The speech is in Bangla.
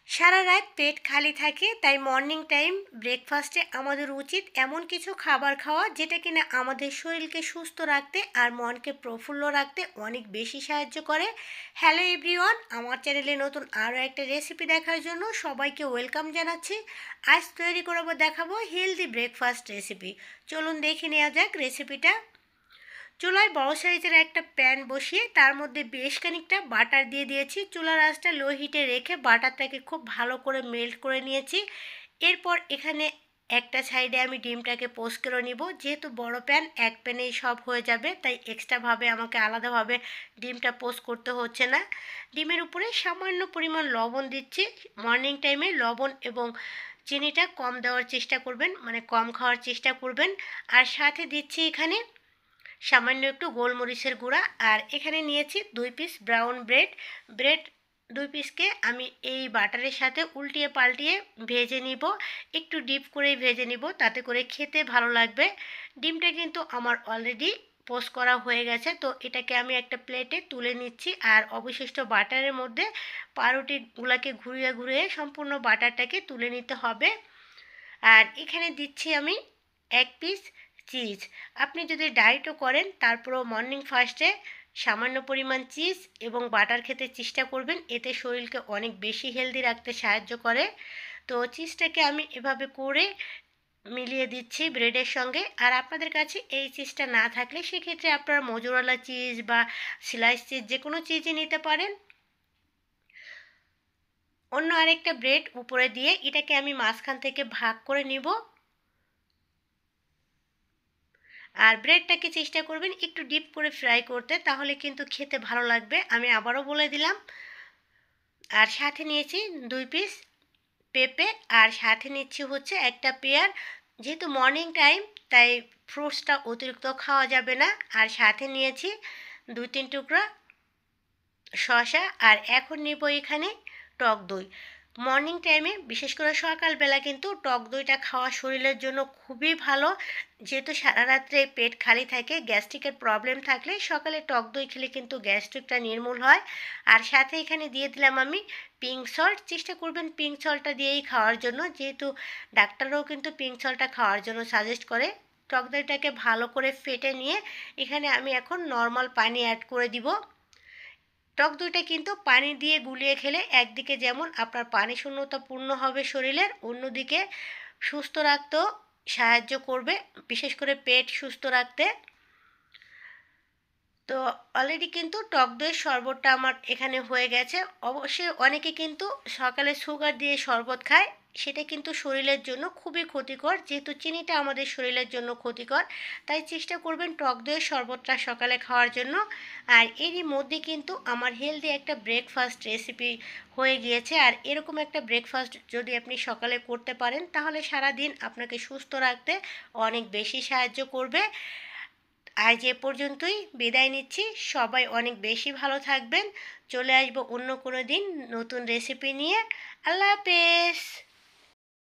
সারা রাত পেট খালি থাকে, তাই মর্নিং টাইম ব্রেকফাস্টে আমাদের উচিত এমন কিছু খাবার খাওয়া যেটা কিনা আমাদের শরীরকে সুস্থ রাখতে আর মনকে প্রফুল্ল রাখতে অনেক বেশি সাহায্য করে। হ্যালো এভরিওয়ান, আমার চ্যানেলে নতুন আরও একটা রেসিপি দেখার জন্য সবাইকে ওয়েলকাম জানাচ্ছি। আজ তৈরি করবো দেখাবো হেলদি ব্রেকফাস্ট রেসিপি। চলুন দেখে নেওয়া যাক রেসিপিটা। চুলায় বড় সাইজের একটা প্যান বসিয়ে তার মধ্যে বেশ খানিকটা বাটার দিয়ে দিয়েছি। চুলার আঁচটা লো হিটে রেখে বাটারটাকে খুব ভালো করে মেল্ট করে নিয়েছি। এরপর এখানে একটা সাইডে আমি ডিমটাকে পোস্ট করে নিব। যেহেতু বড় প্যান, এক প্যানেই সব হয়ে যাবে, তাই এক্সট্রাভাবে আমাকে আলাদাভাবে ডিমটা পোস্ট করতে হচ্ছে না। ডিমের উপরে সামান্য পরিমাণ লবণ দিচ্ছি। মর্নিং টাইমে লবণ এবং চিনিটা কম দেওয়ার চেষ্টা করবেন, মানে কম খাওয়ার চেষ্টা করবেন। আর সাথে দিচ্ছি এখানে সামান্য একটু গোলমরিচের গুঁড়া। আর এখানে নিয়েছি 2 পিস ব্রাউন ব্রেড 2 পিসকে আমি এই বাটারের সাথে উল্টিয়ে পাল্টিয়ে ভেজে নিব। একটু ডিপ করে ভেজে নিব, তাতে করে খেতে ভালো লাগবে। ডিমটা কিন্তু আমার অলরেডি পোস্ট করা হয়ে গেছে, তো এটাকে আমি একটা প্লেটে তুলে নিচ্ছি। আর অবশিষ্ট বাটারের মধ্যে পাউরুটিগুলোকে ঘুরিয়ে ঘুরিয়ে সম্পূর্ণ বাটারটাকে তুলে নিতে হবে। আর এখানে দিচ্ছি আমি 1 পিস চিজ। আপনি যদি ডায়েটও করেন, তারপরেও মর্নিং ফার্স্টে সামান্য পরিমাণ চিজ এবং বাটার খেতে চেষ্টা করবেন, এতে শরীরকে অনেক বেশি হেলদি রাখতে সাহায্য করে। তো চিজটাকে আমি এভাবে করে মিলিয়ে দিচ্ছি ব্রেডের সঙ্গে। আর আপনাদের কাছে এই চিজটা না থাকলে সেক্ষেত্রে আপনারা মোজোরেলা চিজ বা স্লাইস চিজ যে কোনো চিজই নিতে পারেন। অন্য আরেকটা ব্রেড উপরে দিয়ে এটাকে আমি মাঝখান থেকে ভাগ করে নিব। আর ব্রেডটাকে চেষ্টা করবেন একটু ডিপ করে ফ্রাই করতে, তাহলে কিন্তু খেতে ভালো লাগবে। আমি আবারও বলে দিলাম। আর সাথে নিয়েছি 2 পিস পেঁপে, আর সাথে নিচ্ছি হচ্ছে একটা পেয়ার। যেহেতু মর্নিং টাইম, তাই ফ্রুটসটা অতিরিক্ত খাওয়া যাবে না। আর সাথে নিয়েছি 2-3 টুকরা শসা। আর এখন নিব এখানে টক দই। মর্নিং টাইমে বিশেষ করে সকালবেলা কিন্তু টক দইটা খাওয়া শরীরের জন্য খুবই ভালো। যেহেতু সারা রাত্রে পেট খালি থাকে, গ্যাস্ট্রিকের প্রবলেম থাকলে সকালে টক দই খেলে কিন্তু গ্যাস্ট্রিকটা নির্মূল হয়। আর সাথে এখানে দিয়ে দিলাম আমি পিঙ্ক সল্ট। চেষ্টা করবেন পিঙ্ক সল্টটা দিয়েই খাওয়ার জন্য, যেহেতু ডাক্তাররাও কিন্তু পিঙ্ক সল্টটা খাওয়ার জন্য সাজেস্ট করে। টক দইটাকে ভালো করে ফেটে নিয়ে এখানে আমি এখন নর্মাল পানি অ্যাড করে দিব। টক দইটা কিন্তু পানি দিয়ে গুলিয়ে খেলে একদিকে যেমন আপনার পানি শূন্যতা পূর্ণ হবে শরীরের, অন্যদিকে সুস্থ রাখতেও সাহায্য করবে, বিশেষ করে পেট সুস্থ রাখতে। তো অলরেডি কিন্তু টক দইয়ের শরবতটা আমার এখানে হয়ে গেছে। অবশ্যই অনেকে কিন্তু সকালে সুগার দিয়ে শরবত খায়, সেটা কিন্তু শরীরের জন্য খুবই ক্ষতিকর। যেহেতু চিনিটা আমাদের শরীরের জন্য ক্ষতিকর, তাই চেষ্টা করবেন টক দইয়ের শরবতটা সকালে খাওয়ার জন্য। আর এরই মধ্যে কিন্তু আমার হেলদি একটা ব্রেকফাস্ট রেসিপি হয়ে গিয়েছে। আর এরকম একটা ব্রেকফাস্ট যদি আপনি সকালে করতে পারেন, তাহলে সারা দিন আপনাকে সুস্থ রাখতে অনেক বেশি সাহায্য করবে। আজ এ পর্যন্তই বিদায় নিচ্ছি। সবাই অনেক বেশি ভালো থাকবেন। চলে আসবো অন্য কোনো দিন নতুন রেসিপি নিয়ে। আল্লাহ হাফেজ।